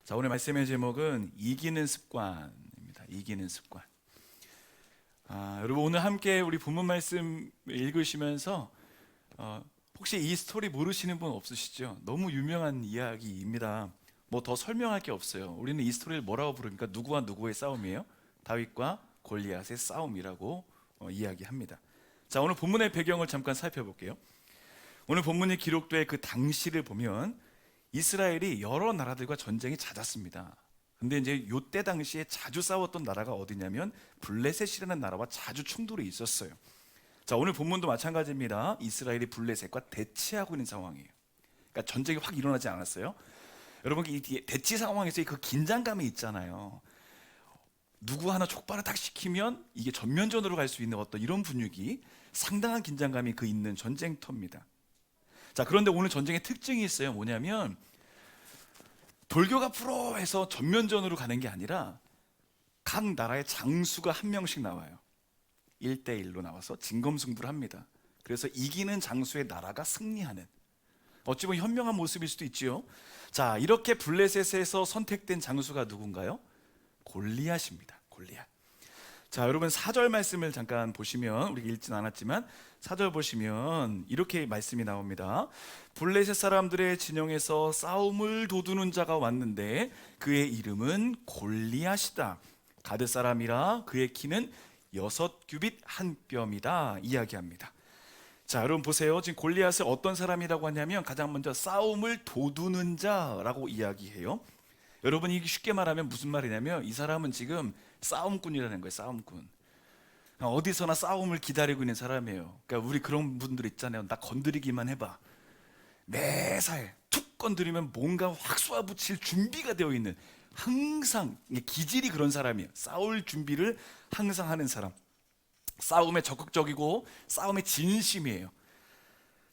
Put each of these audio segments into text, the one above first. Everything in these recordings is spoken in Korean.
자, 오늘 말씀의 제목은 이기는 습관입니다. 이기는 습관. 여러분 오늘 함께 우리 본문 말씀 읽으시면서 혹시 이 스토리 모르시는 분 없으시죠? 너무 유명한 이야기입니다. 뭐 더 설명할 게 없어요. 우리는 이 스토리를 뭐라고 부릅니까? 누구와 누구의 싸움이에요? 다윗과 골리앗의 싸움이라고 이야기합니다. 자, 오늘 본문의 배경을 잠깐 살펴볼게요. 오늘 본문이 기록된 그 당시를 보면 이스라엘이 여러 나라들과 전쟁이 잦았습니다. 근데 이제 요때 당시에 자주 싸웠던 나라가 어디냐면 블레셋이라는 나라와 자주 충돌이 있었어요. 자, 오늘 본문도 마찬가지입니다. 이스라엘이 블레셋과 대치하고 있는 상황이에요. 그러니까 전쟁이 확 일어나지 않았어요. 여러분, 이 대치 상황에서 그 긴장감이 있잖아요. 누구 하나 촉발을 딱 시키면 이게 전면전으로 갈 수 있는 어떤 이런 분위기, 상당한 긴장감이 그 있는 전쟁터입니다. 자, 그런데 오늘 전쟁의 특징이 있어요. 뭐냐면 돌격 앞으로 해서 전면전으로 가는 게 아니라 각 나라의 장수가 한 명씩 나와요. 1대1로 나와서 진검승부를 합니다. 그래서 이기는 장수의 나라가 승리하는, 어찌 보면 현명한 모습일 수도 있지요. 자, 이렇게 블레셋에서 선택된 장수가 누군가요? 골리앗입니다. 골리앗. 자, 여러분 4절 말씀을 잠깐 보시면, 우리 읽진 않았지만 4절 보시면 이렇게 말씀이 나옵니다. 블레셋 사람들의 진영에서 싸움을 도두는 자가 왔는데 그의 이름은 골리앗이다. 가드 사람이라 그의 키는 6규빗 한 뼘이다 이야기합니다. 자, 여러분 보세요. 지금 골리앗을 어떤 사람이라고 하냐면 가장 먼저 싸움을 도두는 자라고 이야기해요. 여러분, 이게 쉽게 말하면 무슨 말이냐면 이 사람은 지금 싸움꾼이라는 거예요. 싸움꾼. 어디서나 싸움을 기다리고 있는 사람이에요. 그러니까 우리 그런 분들 있잖아요. 나 건드리기만 해봐. 매사에 툭 건드리면 뭔가 확 쏘아붙일 준비가 되어 있는, 항상 기질이 그런 사람이에요. 싸울 준비를 항상 하는 사람. 싸움에 적극적이고 싸움에 진심이에요.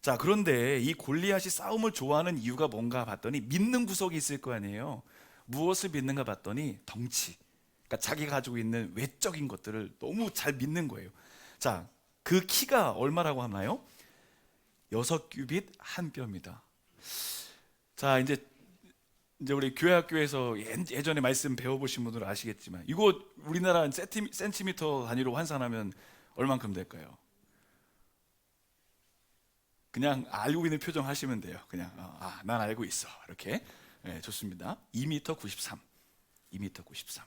자, 그런데 이 골리앗이 싸움을 좋아하는 이유가 뭔가 봤더니 믿는 구석이 있을 거 아니에요. 무엇을 믿는가 봤더니 덩치, 그러니까 자기가 가지고 있는 외적인 것들을 너무 잘 믿는 거예요. 자, 그 키가 얼마라고 하나요? 6규빗 한 뼘이다. 자, 이제 우리 교회 학교에서 예전에 말씀 배워보신 분들은 아시겠지만 이거 우리나라 센티미터 단위로 환산하면 얼만큼 될까요? 그냥 알고 있는 표정 하시면 돼요. 그냥 난 알고 있어. 이렇게. 네, 좋습니다. 2m 93. 2m 93.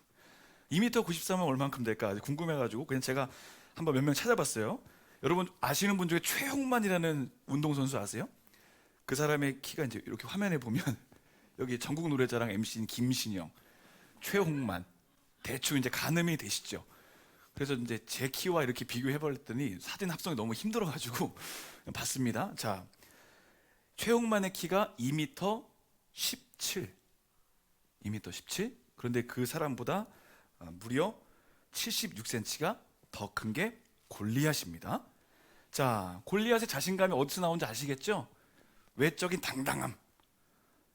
2m 93은 얼만큼 될까 궁금해가지고 그냥 제가 한번 몇 명 찾아봤어요. 여러분 아시는 분 중에 최홍만이라는 운동선수 아세요? 그 사람의 키가 이제 이렇게 화면에 보면 여기 전국 노래자랑 MC인 김신영, 최홍만, 대충 이제 가늠이 되시죠. 그래서 이제 제 키와 이렇게 비교해봤더니 사진 합성이 너무 힘들어가지고 봤습니다. 자, 최홍만의 키가 2m 17. 2m 17. 그런데 그 사람보다 무려 76cm가 더 큰 게 골리앗입니다. 자, 골리앗의 자신감이 어디서 나온지 아시겠죠? 외적인 당당함.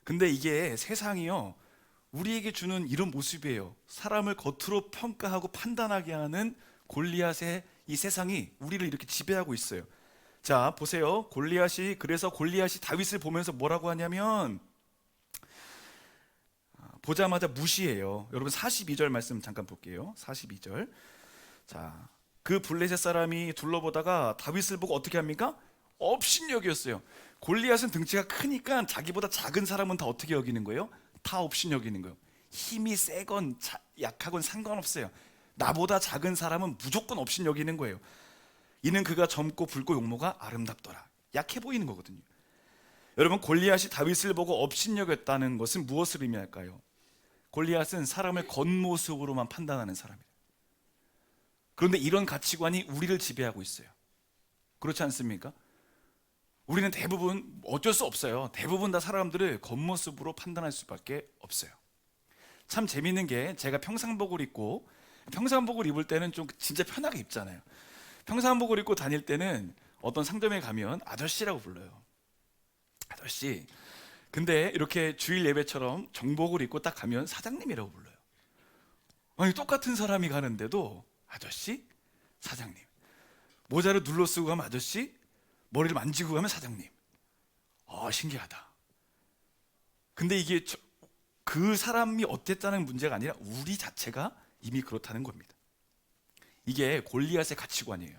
근데 이게 세상이요, 우리에게 주는 이런 모습이에요. 사람을 겉으로 평가하고 판단하게 하는 골리앗의 이 세상이 우리를 이렇게 지배하고 있어요. 자, 보세요. 그래서 골리앗이 다윗을 보면서 뭐라고 하냐면 보자마자 무시해요. 여러분 42절 말씀 잠깐 볼게요. 42절. 자, 그 블레셋 사람이 둘러보다가 다윗을 보고 어떻게 합니까? 업신여겼어요. 골리앗은 등치가 크니까 자기보다 작은 사람은 다 어떻게 여기는 거예요? 다 업신여기는 거예요. 힘이 세건 약하건 상관없어요. 나보다 작은 사람은 무조건 업신여기는 거예요. 이는 그가 젊고 붉고 용모가 아름답더라. 약해 보이는 거거든요. 여러분, 골리앗이 다윗을 보고 업신여겼다는 것은 무엇을 의미할까요? 골리앗은 사람을 겉모습으로만 판단하는 사람이에요. 그런데 이런 가치관이 우리를 지배하고 있어요. 그렇지 않습니까? 우리는 대부분 어쩔 수 없어요. 대부분 다 사람들을 겉모습으로 판단할 수밖에 없어요. 참 재밌는 게 제가 평상복을 입을 때는 좀 진짜 편하게 입잖아요. 평상복을 입고 다닐 때는 어떤 상점에 가면 아저씨라고 불러요. 아저씨. 근데 이렇게 주일 예배처럼 정복을 입고 딱 가면 사장님이라고 불러요. 아니, 똑같은 사람이 가는데도 아저씨, 사장님. 모자를 눌러 쓰고 가면 아저씨, 머리를 만지고 가면 사장님. 신기하다. 근데 이게 그 사람이 어땠다는 문제가 아니라 우리 자체가 이미 그렇다는 겁니다. 이게 골리앗의 가치관이에요.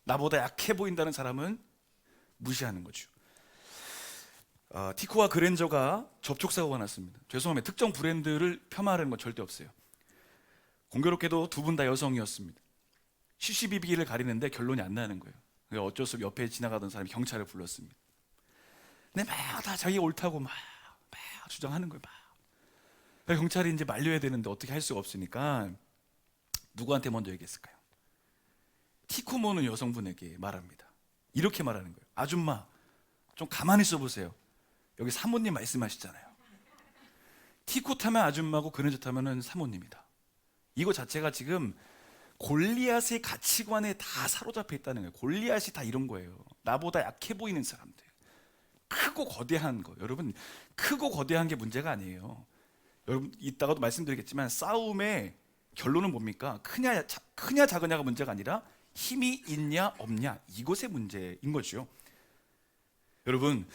나보다 약해 보인다는 사람은 무시하는 거죠. 티코와 그랜저가 접촉사고가 났습니다. 죄송합니다. 특정 브랜드를 폄하하는 건 절대 없어요. 공교롭게도 두 분 다 여성이었습니다. 시시비비를 가리는데 결론이 안 나는 거예요. 그래서 어쩔 수 없이 옆에 지나가던 사람이 경찰을 불렀습니다. 근데 막 다 자기가 옳다고 막 주장하는 거예요. 막. 경찰이 이제 말려야 되는데 어떻게 할 수가 없으니까 누구한테 먼저 얘기했을까요? 티코 모는 여성분에게 말합니다. 이렇게 말하는 거예요. 아줌마, 좀 가만히 있어 보세요. 여기 사모님 말씀하시잖아요. 티코 타면 아줌마고 그랜저 타면은 사모님이다. 이거 자체가 지금 골리앗의 가치관에 다 사로잡혀 있다는 거예요. 골리앗이 다 이런 거예요. 나보다 약해 보이는 사람들, 크고 거대한 거. 여러분, 크고 거대한 게 문제가 아니에요. 여러분, 이따가도 말씀드리겠지만 싸움의 결론은 뭡니까? 크냐 작으냐가 문제가 아니라 힘이 있냐 없냐, 이것의 문제인 거죠. 여러분,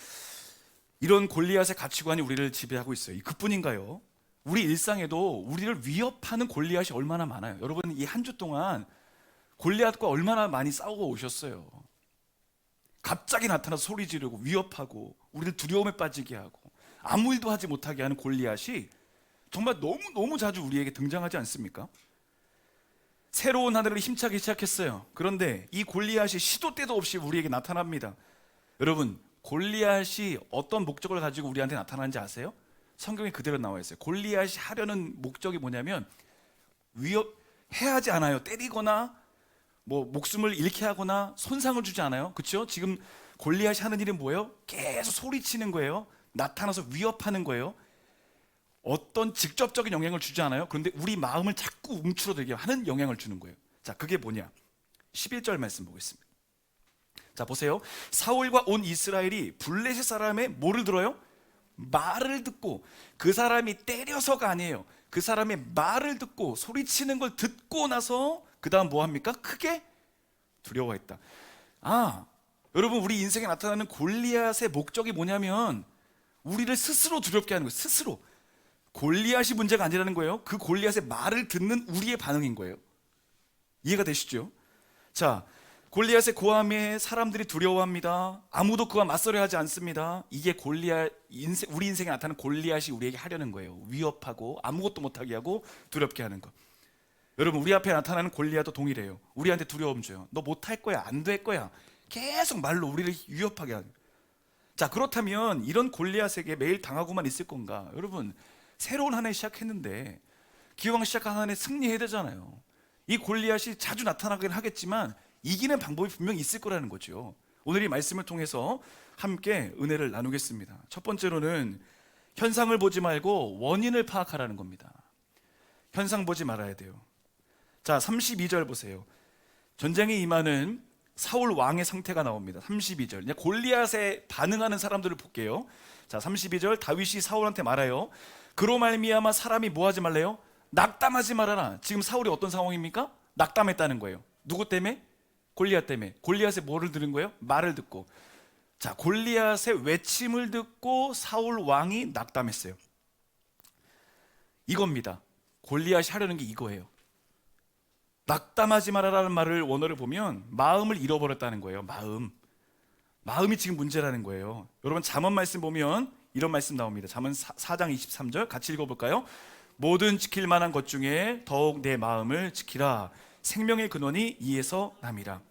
이런 골리앗의 가치관이 우리를 지배하고 있어요. 그뿐인가요? 우리 일상에도 우리를 위협하는 골리앗이 얼마나 많아요. 여러분, 이 한 주 동안 골리앗과 얼마나 많이 싸우고 오셨어요. 갑자기 나타나서 소리 지르고 위협하고 우리를 두려움에 빠지게 하고 아무 일도 하지 못하게 하는 골리앗이 정말 너무 자주 우리에게 등장하지 않습니까? 새로운 한 해를 힘차게 시작했어요. 그런데 이 골리앗이 시도 때도 없이 우리에게 나타납니다. 여러분, 골리앗이 어떤 목적을 가지고 우리한테 나타나는지 아세요? 성경에 그대로 나와 있어요. 골리앗이 하려는 목적이 뭐냐면 위협해야 하지 않아요. 때리거나 뭐 목숨을 잃게 하거나 손상을 주지 않아요. 그렇죠? 지금 골리앗이 하는 일은 뭐예요? 계속 소리치는 거예요. 나타나서 위협하는 거예요. 어떤 직접적인 영향을 주지 않아요. 그런데 우리 마음을 자꾸 움츠러들게 하는 영향을 주는 거예요. 자, 그게 뭐냐? 11절 말씀 보겠습니다. 자, 보세요. 사울과 온 이스라엘이 블레셋 사람의 뭐를 들어요? 말을 듣고. 그 사람이 때려서가 아니에요. 그 사람의 말을 듣고 소리치는 걸 듣고 나서 그 다음 뭐 합니까? 크게 두려워했다. 여러분, 우리 인생에 나타나는 골리앗의 목적이 뭐냐면 우리를 스스로 두렵게 하는 거예요. 스스로. 골리앗이 문제가 아니라는 거예요. 그 골리앗의 말을 듣는 우리의 반응인 거예요. 이해가 되시죠? 자, 골리앗의 고함에 사람들이 두려워합니다. 아무도 그와 맞서려 하지 않습니다. 이게 우리 인생에 나타나는 골리앗이 우리에게 하려는 거예요. 위협하고 아무것도 못하게 하고 두렵게 하는 거. 여러분, 우리 앞에 나타나는 골리앗도 동일해요. 우리한테 두려움 줘요. 너 못할 거야, 안 될 거야. 계속 말로 우리를 위협하게 하는. 자, 그렇다면 이런 골리앗에게 매일 당하고만 있을 건가? 여러분, 새로운 한 해 시작했는데 기왕 시작한 한 해 승리해야 되잖아요. 이 골리앗이 자주 나타나긴 하겠지만 이기는 방법이 분명히 있을 거라는 거죠. 오늘 이 말씀을 통해서 함께 은혜를 나누겠습니다. 첫 번째로는 현상을 보지 말고 원인을 파악하라는 겁니다. 현상 보지 말아야 돼요. 자, 32절 보세요. 전쟁에 임하는 사울 왕의 상태가 나옵니다. 32절. 골리앗에 반응하는 사람들을 볼게요. 자, 32절. 다윗이 사울한테 말해요. 그로 말미암아 사람이 뭐 하지 말래요? 낙담하지 말아라. 지금 사울이 어떤 상황입니까? 낙담했다는 거예요. 누구 때문에? 골리앗 때문에. 골리앗의 뭐를 들은 거예요? 말을 듣고. 자, 골리앗의 외침을 듣고 사울 왕이 낙담했어요. 이겁니다. 골리앗이 하려는 게 이거예요. 낙담하지 말아라는 말을 원어를 보면 마음을 잃어버렸다는 거예요. 마음이 지금 문제라는 거예요. 여러분, 잠언 말씀 보면 이런 말씀 나옵니다. 잠언 4장 23절 같이 읽어볼까요? 모든 지킬 만한 것 중에 더욱 내 마음을 지키라. 생명의 근원이 이에서 남이라.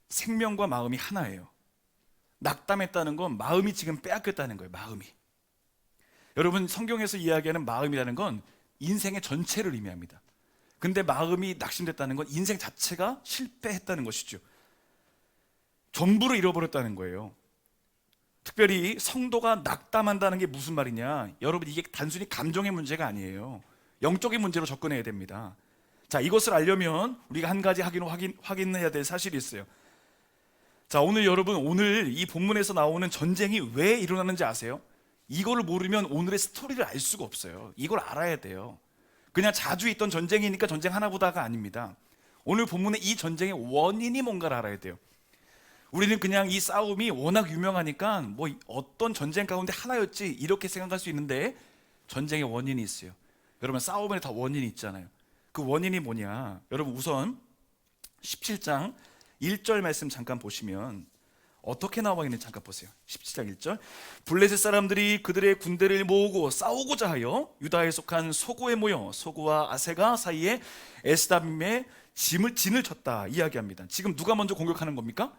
생명과 마음이 하나예요. 낙담했다는 건 마음이 지금 빼앗겼다는 거예요. 마음이. 여러분, 성경에서 이야기하는 마음이라는 건 인생의 전체를 의미합니다. 근데 마음이 낙심됐다는 건 인생 자체가 실패했다는 것이죠. 전부를 잃어버렸다는 거예요. 특별히 성도가 낙담한다는 게 무슨 말이냐? 여러분, 이게 단순히 감정의 문제가 아니에요. 영적인 문제로 접근해야 됩니다. 자, 이것을 알려면 우리가 한 가지 확인해야 될 사실이 있어요. 자, 오늘 이 본문에서 나오는 전쟁이 왜 일어나는지 아세요? 이거를 모르면 오늘의 스토리를 알 수가 없어요. 이걸 알아야 돼요. 그냥 자주 있던 전쟁이니까 전쟁 하나보다가 아닙니다. 오늘 본문의 이 전쟁의 원인이 뭔가를 알아야 돼요. 우리는 그냥 이 싸움이 워낙 유명하니까 뭐 어떤 전쟁 가운데 하나였지 이렇게 생각할 수 있는데 전쟁의 원인이 있어요. 여러분 싸움에 다 원인이 있잖아요. 그 원인이 뭐냐? 여러분 우선 17장 1절 말씀 잠깐 보시면 어떻게 나와 있는지 잠깐 보세요. 17장 1절. 블레셋 사람들이 그들의 군대를 모으고 싸우고자 하여 유다에 속한 소고에 모여 소고와 아세가 사이에 에스담임에 진을 쳤다 이야기합니다. 지금 누가 먼저 공격하는 겁니까?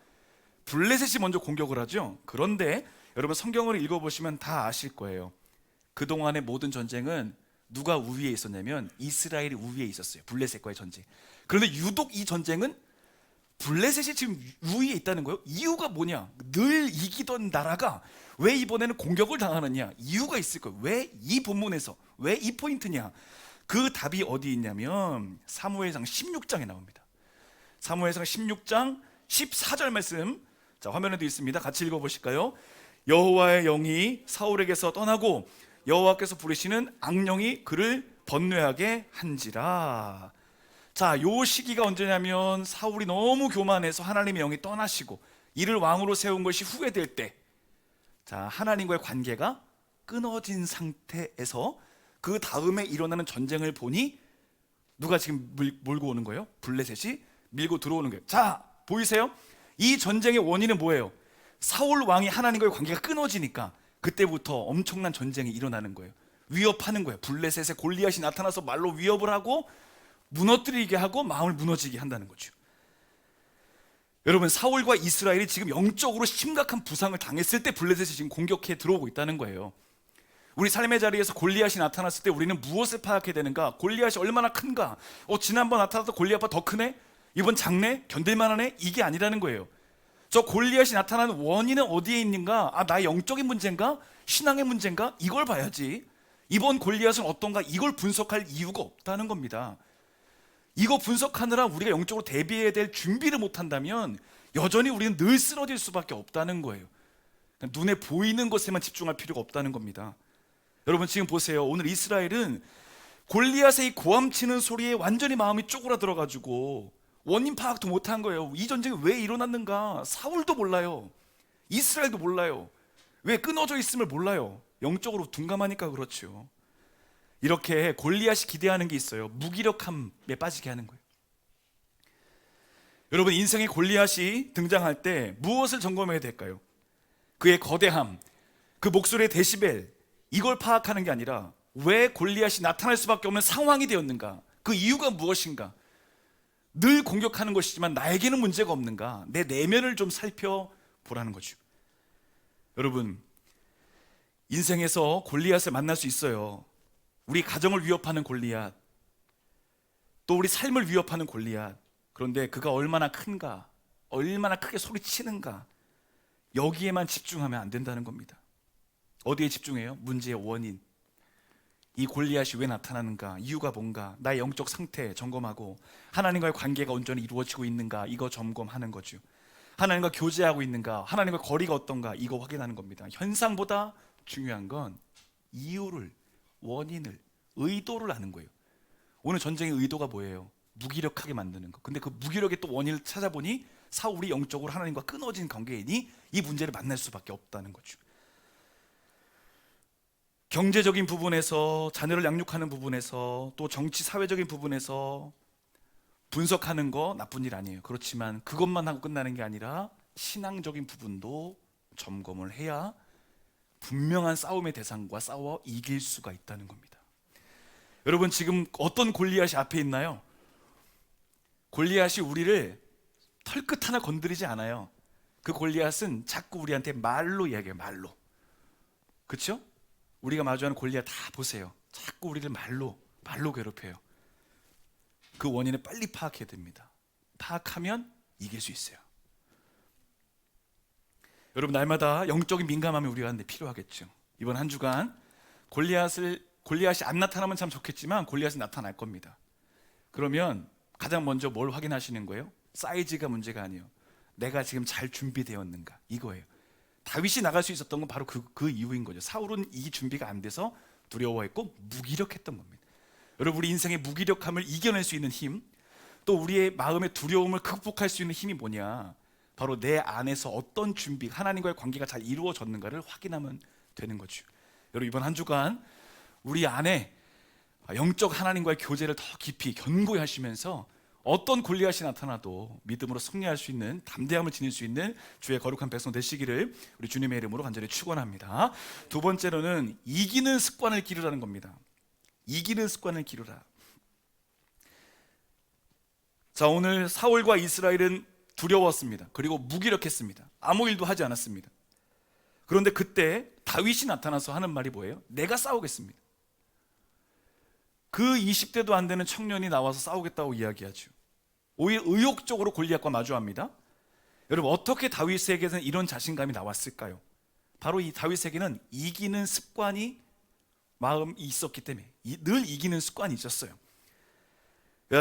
블레셋이 먼저 공격을 하죠. 그런데 여러분 성경을 읽어보시면 다 아실 거예요. 그동안의 모든 전쟁은 누가 우위에 있었냐면 이스라엘이 우위에 있었어요. 블레셋과의 전쟁. 그런데 유독 이 전쟁은 블레셋이 지금 우위에 있다는 거예요. 이유가 뭐냐? 늘 이기던 나라가 왜 이번에는 공격을 당하느냐? 이유가 있을 거예요. 왜 이 본문에서? 왜 이 포인트냐? 그 답이 어디 있냐면 사무엘상 16장에 나옵니다. 사무엘상 16장 14절 말씀, 자 화면에도 있습니다. 같이 읽어보실까요? 여호와의 영이 사울에게서 떠나고 여호와께서 부르시는 악령이 그를 번뇌하게 한지라. 자, 요 시기가 언제냐면 사울이 너무 교만해서 하나님의 영이 떠나시고 이를 왕으로 세운 것이 후회될 때, 자 하나님과의 관계가 끊어진 상태에서 그 다음에 일어나는 전쟁을 보니 누가 지금 몰고 오는 거예요? 블레셋이 밀고 들어오는 거예요. 자 보이세요? 이 전쟁의 원인은 뭐예요? 사울 왕이 하나님과의 관계가 끊어지니까 그때부터 엄청난 전쟁이 일어나는 거예요. 위협하는 거예요. 블레셋의 골리앗이 나타나서 말로 위협을 하고 무너뜨리게 하고 마음을 무너지게 한다는 거죠. 여러분 사울과 이스라엘이 지금 영적으로 심각한 부상을 당했을 때 블레셋이 지금 공격해 들어오고 있다는 거예요. 우리 삶의 자리에서 골리앗이 나타났을 때 우리는 무엇을 파악해야 되는가? 골리앗이 얼마나 큰가? 지난번 나타났던 골리앗보다 더 크네? 이번 작네? 견딜만하네? 이게 아니라는 거예요. 저 골리앗이 나타나는 원인은 어디에 있는가? 나의 영적인 문제인가? 신앙의 문제인가? 이걸 봐야지. 이번 골리앗은 어떤가? 이걸 분석할 이유가 없다는 겁니다. 이거 분석하느라 우리가 영적으로 대비해야 될 준비를 못한다면 여전히 우리는 늘 쓰러질 수밖에 없다는 거예요. 눈에 보이는 것에만 집중할 필요가 없다는 겁니다. 여러분 지금 보세요. 오늘 이스라엘은 골리앗의 이 고함치는 소리에 완전히 마음이 쪼그라들어가지고 원인 파악도 못한 거예요. 이 전쟁이 왜 일어났는가? 사울도 몰라요. 이스라엘도 몰라요. 왜 끊어져 있음을 몰라요. 영적으로 둔감하니까 그렇죠. 이렇게 골리앗이 기대하는 게 있어요. 무기력함에 빠지게 하는 거예요. 여러분 인생의 골리앗이 등장할 때 무엇을 점검해야 될까요? 그의 거대함, 그 목소리의 데시벨, 이걸 파악하는 게 아니라 왜 골리앗이 나타날 수밖에 없는 상황이 되었는가? 그 이유가 무엇인가? 늘 공격하는 것이지만 나에게는 문제가 없는가? 내 내면을 좀 살펴보라는 거죠. 여러분 인생에서 골리앗을 만날 수 있어요. 우리 가정을 위협하는 골리앗, 또 우리 삶을 위협하는 골리앗. 그런데 그가 얼마나 큰가, 얼마나 크게 소리치는가, 여기에만 집중하면 안 된다는 겁니다. 어디에 집중해요? 문제의 원인. 이 골리앗이 왜 나타나는가, 이유가 뭔가, 나의 영적 상태 점검하고 하나님과의 관계가 온전히 이루어지고 있는가, 이거 점검하는 거죠. 하나님과 교제하고 있는가, 하나님과 거리가 어떤가, 이거 확인하는 겁니다. 현상보다 중요한 건 이유를, 원인을, 의도를 아는 거예요. 오늘 전쟁의 의도가 뭐예요? 무기력하게 만드는 거. 근데 그 무기력의 또 원인을 찾아보니 사울이 영적으로 하나님과 끊어진 관계이니 이 문제를 만날 수밖에 없다는 거죠. 경제적인 부분에서, 자녀를 양육하는 부분에서, 또 정치 사회적인 부분에서 분석하는 거 나쁜 일 아니에요. 그렇지만 그것만 하고 끝나는 게 아니라 신앙적인 부분도 점검을 해야 분명한 싸움의 대상과 싸워 이길 수가 있다는 겁니다. 여러분 지금 어떤 골리앗이 앞에 있나요? 골리앗이 우리를 털끝 하나 건드리지 않아요. 그 골리앗은 자꾸 우리한테 말로 이야기해요. 말로. 그렇죠? 우리가 마주하는 골리앗 다 보세요. 자꾸 우리를 말로 괴롭혀요. 그 원인을 빨리 파악해야 됩니다. 파악하면 이길 수 있어요. 여러분 날마다 영적인 민감함이 우리가 필요하겠죠. 이번 한 주간 골리앗이 안 나타나면 참 좋겠지만 골리앗이 나타날 겁니다. 그러면 가장 먼저 뭘 확인하시는 거예요? 사이즈가 문제가 아니에요. 내가 지금 잘 준비되었는가, 이거예요. 다윗이 나갈 수 있었던 건 바로 그 이유인 거죠. 사울은 이 준비가 안 돼서 두려워했고 무기력했던 겁니다. 여러분 우리 인생의 무기력함을 이겨낼 수 있는 힘, 또 우리의 마음의 두려움을 극복할 수 있는 힘이 뭐냐? 바로 내 안에서 어떤 준비, 하나님과의 관계가 잘 이루어졌는가를 확인하면 되는 거죠. 여러분 이번 한 주간 우리 안에 영적 하나님과의 교제를 더 깊이 견고히 하시면서 어떤 골리앗이 나타나도 믿음으로 승리할 수 있는, 담대함을 지닐 수 있는 주의 거룩한 백성 되시기를 우리 주님의 이름으로 간절히 축원합니다. 두 번째로는 이기는 습관을 기르라는 겁니다. 이기는 습관을 기르라. 자, 오늘 사울과 이스라엘은 두려웠습니다. 그리고 무기력했습니다. 아무 일도 하지 않았습니다. 그런데 그때 다윗이 나타나서 하는 말이 뭐예요? 내가 싸우겠습니다. 그 20대도 안 되는 청년이 나와서 싸우겠다고 이야기하죠. 오히려 의욕적으로 골리앗과 마주합니다. 여러분, 어떻게 다윗에게는 이런 자신감이 나왔을까요? 바로 이 다윗에게는 이기는 습관이 마음이 있었기 때문에, 늘 이기는 습관이 있었어요.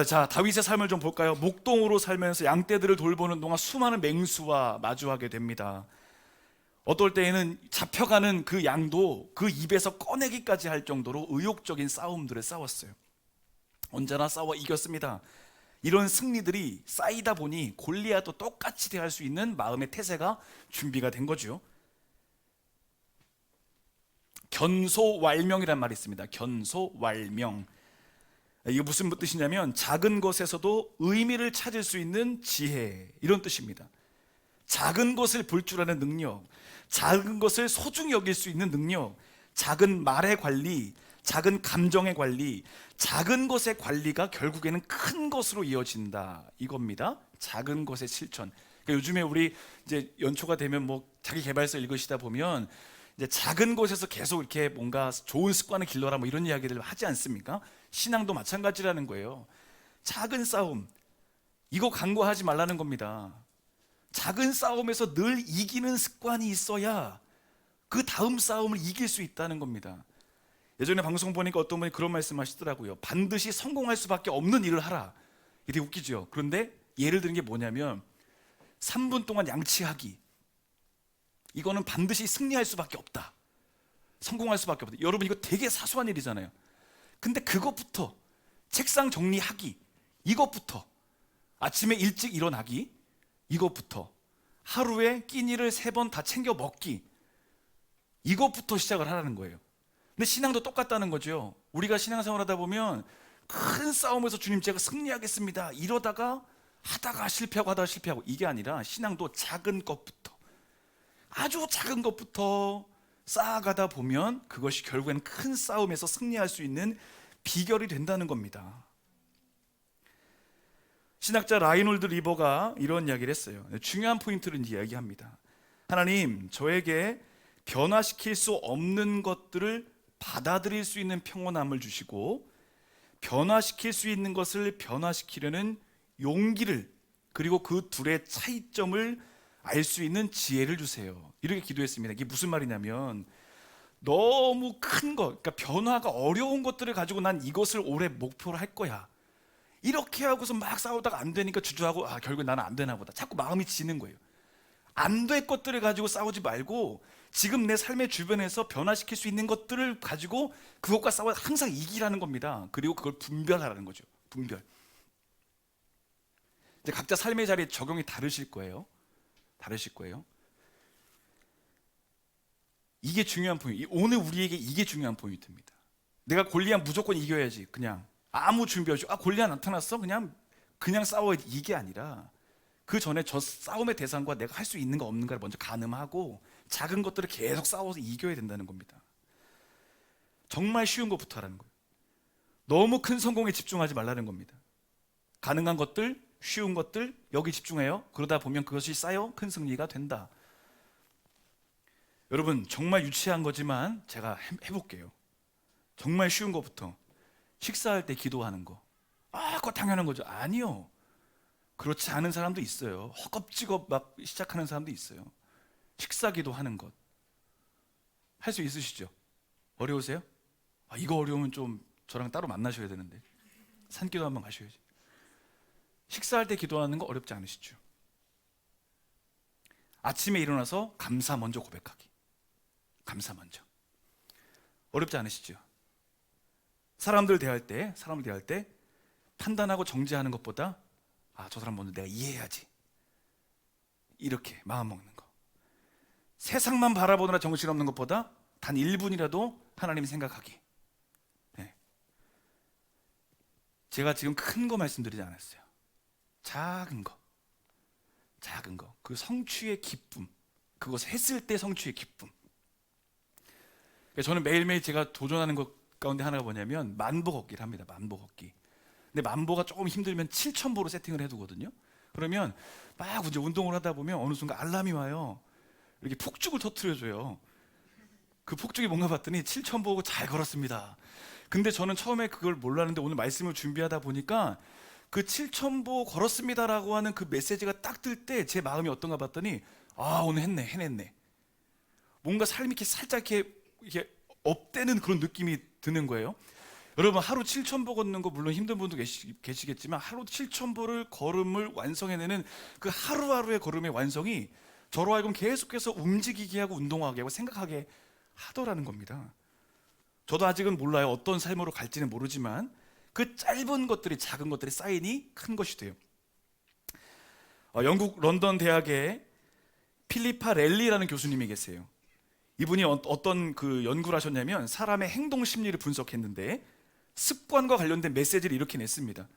자, 다윗의 삶을 좀 볼까요? 목동으로 살면서 양떼들을 돌보는 동안 수많은 맹수와 마주하게 됩니다. 어떨 때에는 잡혀가는 그 양도 그 입에서 꺼내기까지 할 정도로 의욕적인 싸움들을 싸웠어요. 언제나 싸워 이겼습니다. 이런 승리들이 쌓이다 보니 골리앗도 똑같이 대할 수 있는 마음의 태세가 준비가 된 거죠. 견소왈명이란 말이 있습니다. 견소왈명. 이게 무슨 뜻이냐면 작은 것에서도 의미를 찾을 수 있는 지혜, 이런 뜻입니다. 작은 것을 볼 줄 아는 능력, 작은 것을 소중히 여길 수 있는 능력, 작은 말의 관리, 작은 감정의 관리, 작은 것의 관리가 결국에는 큰 것으로 이어진다, 이겁니다. 작은 것의 실천. 그러니까 요즘에 우리 이제 연초가 되면 뭐 자기 개발서 읽으시다 보면 이제 작은 것에서 계속 이렇게 뭔가 좋은 습관을 길러라 뭐 이런 이야기를 하지 않습니까? 신앙도 마찬가지라는 거예요. 작은 싸움, 이거 간과하지 말라는 겁니다. 작은 싸움에서 늘 이기는 습관이 있어야 그 다음 싸움을 이길 수 있다는 겁니다. 예전에 방송 보니까 어떤 분이 그런 말씀 하시더라고요. 반드시 성공할 수밖에 없는 일을 하라. 이게 웃기죠. 그런데 예를 드는 게 뭐냐면 3분 동안 양치하기, 이거는 반드시 승리할 수밖에 없다, 성공할 수밖에 없다. 여러분, 이거 되게 사소한 일이잖아요. 근데 그것부터, 책상 정리하기, 이것부터, 아침에 일찍 일어나기, 이것부터, 하루에 끼니를 3번 다 챙겨 먹기, 이것부터 시작을 하라는 거예요. 근데 신앙도 똑같다는 거죠. 우리가 신앙생활 하다 보면 큰 싸움에서 주님 제가 승리하겠습니다 이러다가 하다가 실패하고 하다가 실패하고, 이게 아니라 신앙도 작은 것부터, 아주 작은 것부터 쌓아가다 보면 그것이 결국에는 큰 싸움에서 승리할 수 있는 비결이 된다는 겁니다. 신학자 라이놀드 리버가 이런 이야기를 했어요. 중요한 포인트를 이야기합니다. 하나님, 저에게 변화시킬 수 없는 것들을 받아들일 수 있는 평온함을 주시고, 변화시킬 수 있는 것을 변화시키려는 용기를, 그리고 그 둘의 차이점을 알 수 있는 지혜를 주세요. 이렇게 기도했습니다. 이게 무슨 말이냐면, 너무 큰 것, 그러니까 변화가 어려운 것들을 가지고 난 이것을 올해 목표로 할 거야, 이렇게 하고서 막 싸우다가 안 되니까 주저하고, 결국에 나는 안 되나 보다, 자꾸 마음이 지는 거예요. 안 될 것들을 가지고 싸우지 말고 지금 내 삶의 주변에서 변화시킬 수 있는 것들을 가지고 그것과 싸워 항상 이기라는 겁니다. 그리고 그걸 분별하라는 거죠. 분별. 이제 각자 삶의 자리에 적용이 다르실 거예요. 이게 중요한 포인트. 오늘 우리에게 이게 중요한 포인트입니다. 내가 골리앗 무조건 이겨야지, 그냥 아무 준비 없이 골리앗 나타났어 그냥 싸워야지, 이게 아니라 그 전에 저 싸움의 대상과 내가 할 수 있는 거 없는가를 먼저 가늠하고 작은 것들을 계속 싸워서 이겨야 된다는 겁니다. 정말 쉬운 것부터 하라는 거예요. 너무 큰 성공에 집중하지 말라는 겁니다. 가능한 것들, 쉬운 것들, 여기 집중해요. 그러다 보면 그것이 쌓여 큰 승리가 된다. 여러분, 정말 유치한 거지만 제가 해볼게요. 정말 쉬운 것부터. 식사할 때 기도하는 거, 그거 당연한 거죠. 아니요, 그렇지 않은 사람도 있어요. 허겁지겁 막 시작하는 사람도 있어요. 식사 기도하는 것 할 수 있으시죠? 어려우세요? 이거 어려우면 좀 저랑 따로 만나셔야 되는데, 산기도 한번 가셔야지. 식사할 때 기도하는 거 어렵지 않으시죠? 아침에 일어나서 감사 먼저 고백하기, 감사 먼저, 어렵지 않으시죠? 사람들 대할 때 판단하고 정죄하는 것보다 저 사람 먼저 내가 이해해야지, 이렇게 마음 먹는 거. 세상만 바라보느라 정신없는 것보다 단 1분이라도 하나님 생각하기, 제가 지금 큰 거 말씀드리지 않았어요. 작은 거. 그 성취의 기쁨. 그것을 했을 때 성취의 기쁨. 저는 매일매일 제가 도전하는 것 가운데 하나가 뭐냐면 만보 걷기를 합니다. 만보 걷기. 근데 만보가 조금 힘들면 7,000보로 세팅을 해두거든요. 그러면 막 이제 운동을 하다 보면 어느 순간 알람이 와요. 이렇게 폭죽을 터트려줘요. 그 폭죽이 뭔가 봤더니 7,000보고 잘 걸었습니다. 근데 저는 처음에 그걸 몰랐는데 오늘 말씀을 준비하다 보니까 그 7,000보 걸었습니다라고 하는 그 메시지가 딱 뜰 때 제 마음이 어떤가 봤더니 오늘 해냈네. 뭔가 삶이 이렇게 살짝 이렇게 업되는 그런 느낌이 드는 거예요. 여러분, 하루 7,000보 걷는 거 물론 힘든 분도 계시겠지만 하루 7,000보를 걸음을 완성해내는 그 하루하루의 걸음의 완성이 저로 하여금 계속해서 움직이게 하고 운동하게 하고 생각하게 하더라는 겁니다. 저도 아직은 몰라요. 어떤 삶으로 갈지는 모르지만 그 짧은 것들이, 작은 것들이 쌓이니 큰 것이 돼요. 영국 런던 대학에 필리파 렐리라는 교수님이 계세요. 이분이 어떤 그 연구를 하셨냐면 사람의 행동 심리를 분석했는데 습관과 관련된 메시지를 이렇게 냈습니다.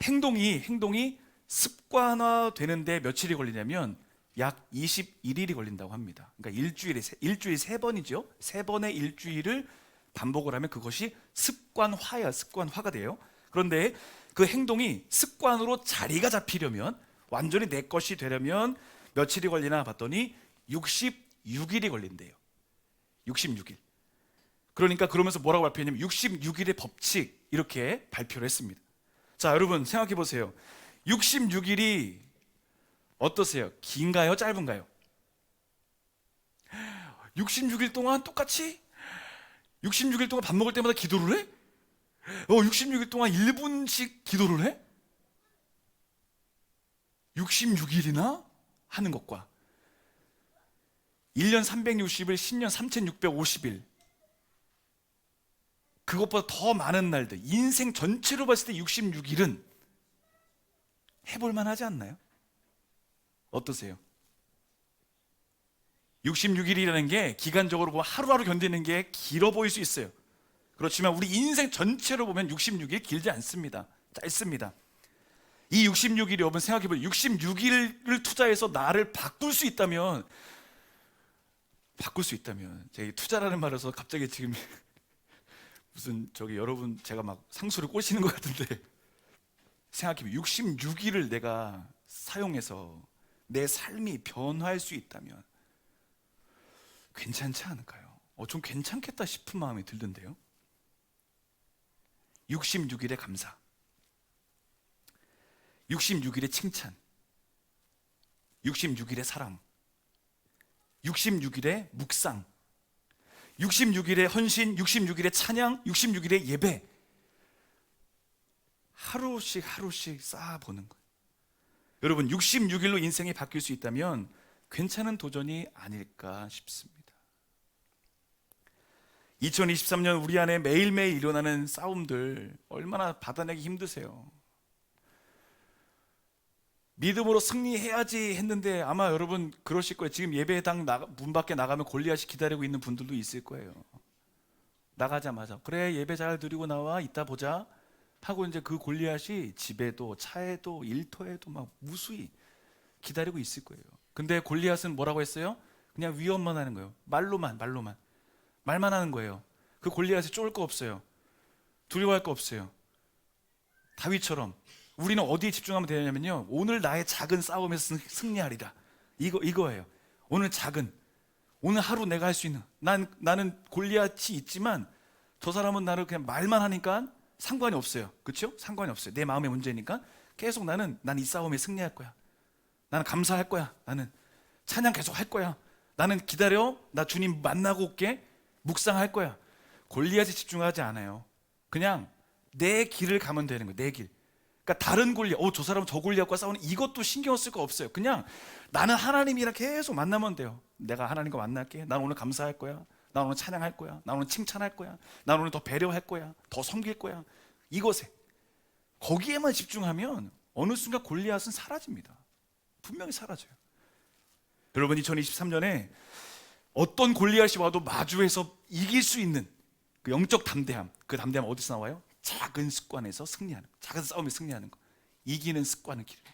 행동이 습관화 되는데 며칠이 걸리냐면 약 21일이 걸린다고 합니다. 그러니까 일주일 3번이죠. 3번의 일주일을 반복을 하면 그것이 습관화가 돼요. 그런데 그 행동이 습관으로 자리가 잡히려면, 완전히 내 것이 되려면 며칠이 걸리나 봤더니 66일이 걸린대요. 66일. 그러니까 그러면서 뭐라고 발표했냐면 66일의 법칙, 이렇게 발표를 했습니다. 자, 여러분 생각해 보세요. 66일이 어떠세요? 긴가요? 짧은가요? 66일 동안 똑같이 66일 동안 밥 먹을 때마다 기도를 해? 66일 동안 1분씩 기도를 해? 66일이나 하는 것과 1년 360일, 10년 3650일, 그것보다 더 많은 날들, 인생 전체로 봤을 때 66일은 해볼만 하지 않나요? 어떠세요? 66일이라는 게 기간적으로 보면 하루하루 견디는 게 길어 보일 수 있어요. 그렇지만 우리 인생 전체로 보면 66일 길지 않습니다. 짧습니다. 이 66일이 여러분 생각해보세요. 66일을 투자해서 나를 바꿀 수 있다면 제가 투자라는 말에서 갑자기 지금 무슨 여러분 제가 막 상수를 꼬시는 것 같은데, 생각해보면 66일을 내가 사용해서 내 삶이 변화할 수 있다면 괜찮지 않을까요? 좀 괜찮겠다 싶은 마음이 들던데요. 66일의 감사, 66일의 칭찬, 66일의 사랑, 66일의 묵상, 66일의 헌신, 66일의 찬양, 66일의 예배, 하루씩 쌓아보는 거예요. 여러분, 66일로 인생이 바뀔 수 있다면 괜찮은 도전이 아닐까 싶습니다. 2023년 우리 안에 매일매일 일어나는 싸움들 얼마나 받아내기 힘드세요. 믿음으로 승리해야지 했는데 아마 여러분 그러실 거예요. 지금 예배당 문 밖에 나가면 골리앗이 기다리고 있는 분들도 있을 거예요. 나가자마자 그래, 예배 잘 드리고 나와, 이따 보자 하고 이제 그 골리앗이 집에도 차에도 일터에도 막 무수히 기다리고 있을 거예요. 근데 골리앗은 뭐라고 했어요? 그냥 위협만 하는 거예요. 말만 하는 거예요. 그 골리앗이 쫄 거 없어요. 두려워할 거 없어요. 다윗처럼 우리는 어디에 집중하면 되냐면요, 오늘 나의 작은 싸움에서 승리하리라, 이거예요. 오늘 하루 내가 할 수 있는, 나는 골리앗이 있지만 저 사람은 나를 그냥 말만 하니까 상관이 없어요. 그렇죠? 상관이 없어요. 내 마음의 문제니까 계속 난 이 싸움에 승리할 거야. 나는 감사할 거야. 나는 찬양 계속 할 거야. 나는 기다려, 나 주님 만나고 올게, 묵상할 거야. 골리앗에 집중하지 않아요. 그냥 내 길을 가면 되는 거예요. 내 길. 그러니까 다른 골리앗, 저 사람은 저 골리앗과 싸우는 이것도 신경 쓸 거 없어요. 그냥 나는 하나님이랑 계속 만나면 돼요. 내가 하나님과 만날게. 난 오늘 감사할 거야. 난 오늘 찬양할 거야. 난 오늘 칭찬할 거야. 난 오늘 더 배려할 거야. 더 섬길 거야. 이것에, 거기에만 집중하면 어느 순간 골리앗은 사라집니다. 분명히 사라져요. 여러분, 2023년에 어떤 골리앗이 와도 마주해서 이길 수 있는 그 영적 담대함, 그 담대함 어디서 나와요? 작은 습관에서 승리하는 거, 작은 싸움에 승리하는 거, 이기는 습관을 기르는 거.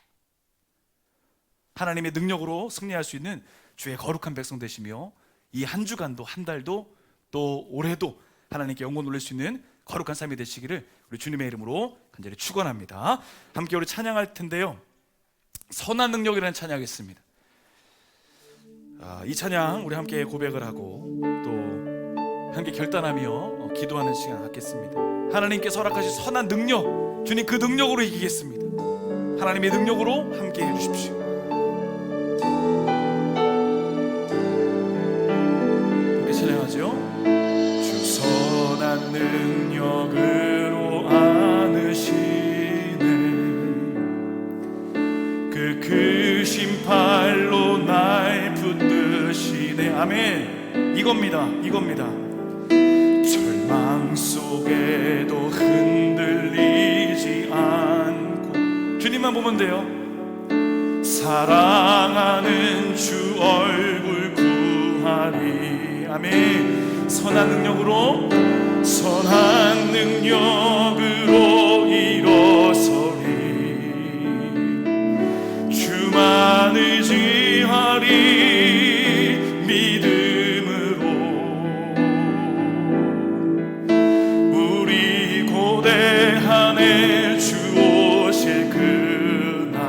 하나님의 능력으로 승리할 수 있는 주의 거룩한 백성 되시며 이 한 주간도 한 달도 또 올해도 하나님께 영광 돌릴 수 있는 거룩한 삶이 되시기를 우리 주님의 이름으로 간절히 축원합니다. 함께 우리 찬양할 텐데요, 선한 능력이라는 찬양하겠습니다. 이 찬양 우리 함께 고백을 하고 또 함께 결단하며 기도하는 시간 갖겠습니다. 하나님께서 허락하신 선한 능력, 주님 그 능력으로 이기겠습니다. 하나님의 능력으로 함께 해주십시오. 함께 찬양하죠. 주 선한 능력으로 안으시네, 그 크신 팔로 날 붙드시네. 아멘. 이겁니다. 절망 속에도 흔들리지 않고 주님만 보면 돼요. 사랑하는 주 얼굴 구하리. 아멘. 선한 능력으로 일어서리, 주만 의지하리. 믿음으로 우리 고대한에 주 오실 그날,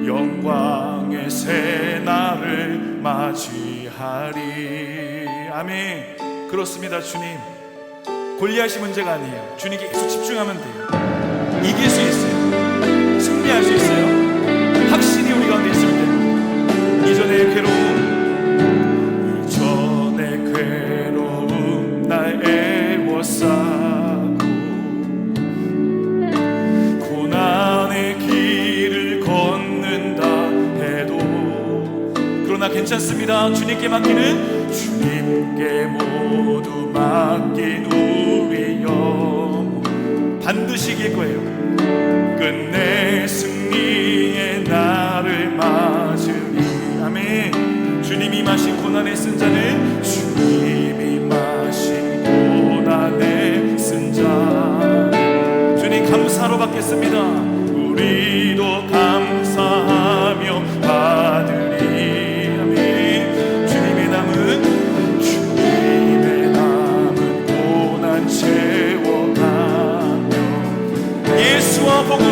영광의 새날을 맞이하리. 아멘. 그렇습니다. 주님, 골리앗이 문제가 아니에요. 주님께 계속 집중하면 돼요. 이길 수 있어요. 승리할 수 있어요. 확신이 우리 가운데 있을 때, 이전의 괴로움 날 애워싸고 고난의 길을 걷는다 해도, 그러나 괜찮습니다. 주님께 맡기는, 주님께 모두 맡긴 우리 영혼 반드시 이길 거예요. 끝내 승리의 날을 맞으리. 아멘. 주님이 마신 고난의 쓴 잔을, 주님이 마신 고난의 쓴 잔, 주님 감사로 받겠습니다. 우리도 감사하며 받으리. 아멘. 주님의 남은 고난 채워가며 예수와 복음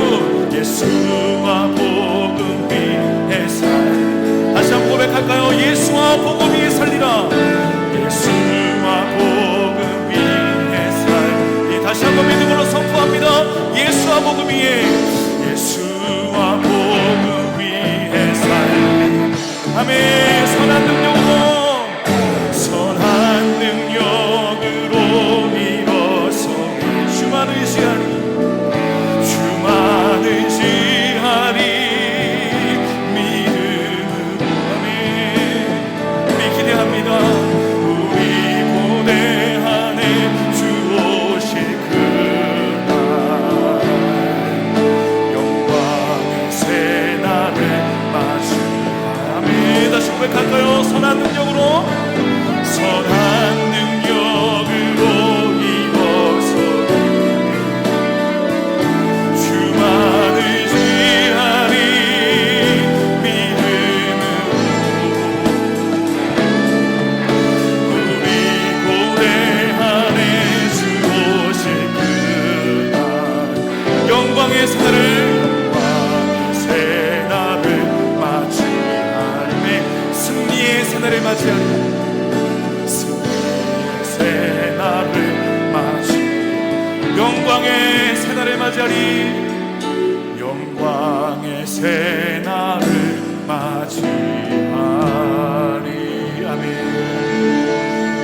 위에 살. 다시 한번 고백할까요? 예수와 복음 위에 살리라. 예수와 복음 위에 살. 다시 한번 믿음으로 선포합니다. 예수와 복음 위에, 예수와 복음 위에 살리. 아멘. 선한 능력으로 일어서리, 주만 의지하리. 믿음으로. 아멘. 우리 기대합니다. 우리 고대한에 주 오실 그날, 영광의 새날을 맞이하리. 다시 고백할까요? 선한 능력으로 일어서리, 주만 의지하리. 믿음으로 우리 고대한에 주 오실 그날, 영광의 새날을 맞이하리. 승리의 새날을 맞이하리. 영광의 새날을 맞이하리. 영광의 새날을 맞이하리. 아멘.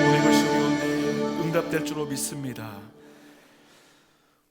오늘 말씀 가운데 응답될 줄로 믿습니다.